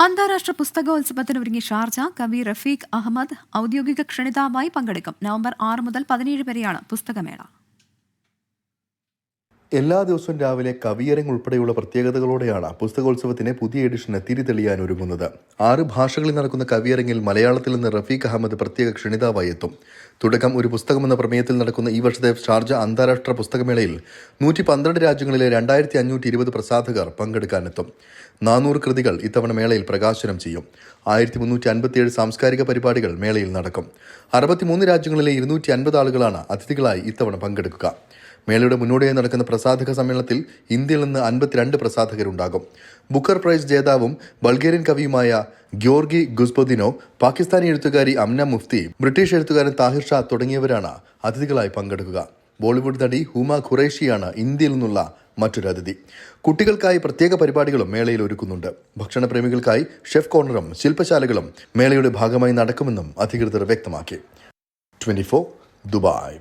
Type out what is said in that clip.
അന്താരാഷ്ട്ര പുസ്തകോത്സവത്തിനൊരുങ്ങി ഷാർജ. കവി റഫീഖ് അഹമ്മദ് ഔദ്യോഗിക ക്ഷണിതാവായി പങ്കെടുക്കും. നവംബർ 6 മുതൽ 17 വരെയാണ് പുസ്തകമേള. എല്ലാ ദിവസവും രാവിലെ കവിയരങ്ങ് ഉൾപ്പെടെയുള്ള പ്രത്യേകതകളോടെയാണ് പുസ്തകോത്സവത്തിന് പുതിയ എഡിഷന് തിരിതെളിയാൻ ഒരുങ്ങുന്നത്. 6 ഭാഷകളിൽ നടക്കുന്ന കവിയരങ്ങിൽ മലയാളത്തിൽ നിന്ന് റഫീഖ് അഹമ്മദ് പ്രത്യേക ക്ഷണിതാവായി എത്തും. തുടക്കം ഒരു പുസ്തകമെന്ന പ്രമേയത്തിൽ നടക്കുന്ന ഈ വർഷത്തെ ഷാർജ അന്താരാഷ്ട്ര പുസ്തകമേളയിൽ 112 രാജ്യങ്ങളിലെ 2520 പ്രസാധകർ പങ്കെടുക്കാനെത്തും. 400 കൃതികൾ ഇത്തവണ മേളയിൽ പ്രകാശനം ചെയ്യും. 1357 സാംസ്കാരിക പരിപാടികൾ മേളയിൽ നടക്കും. 63 രാജ്യങ്ങളിലെ 250 ആളുകളാണ് അതിഥികളായി ഇത്തവണ പങ്കെടുക്കുക. മേളയുടെ മുന്നോടിയായി നടക്കുന്ന പ്രസാധക സമ്മേളനത്തിൽ ഇന്ത്യയിൽ നിന്ന് 52 പ്രസാധകരുണ്ടാകും. ബുക്കർ പ്രൈസ് ജേതാവും ബൾഗേറിയൻ കവിയുമായ ഗ്യോർഗി ഗുസ്ബൊദിനോ, പാകിസ്ഥാനി എഴുത്തുകാരി അംന മുഫ്തി, ബ്രിട്ടീഷ് എഴുത്തുകാരൻ താഹിർ ഷാ തുടങ്ങിയവരാണ് അതിഥികളായി പങ്കെടുക്കുക. ബോളിവുഡ് നടി ഹുമ ഖുറേഷിയാണ് ഇന്ത്യയിൽ നിന്നുള്ള മറ്റൊരു അതിഥി. കുട്ടികൾക്കായി പ്രത്യേക പരിപാടികളും മേളയിൽ ഒരുക്കുന്നുണ്ട്. ഭക്ഷണപ്രേമികൾക്കായി ഷെഫ് കോർണറും ശില്പശാലകളും മേളയുടെ ഭാഗമായി നടക്കുമെന്നും അധികൃതർ വ്യക്തമാക്കി. 24 ദുബായ്.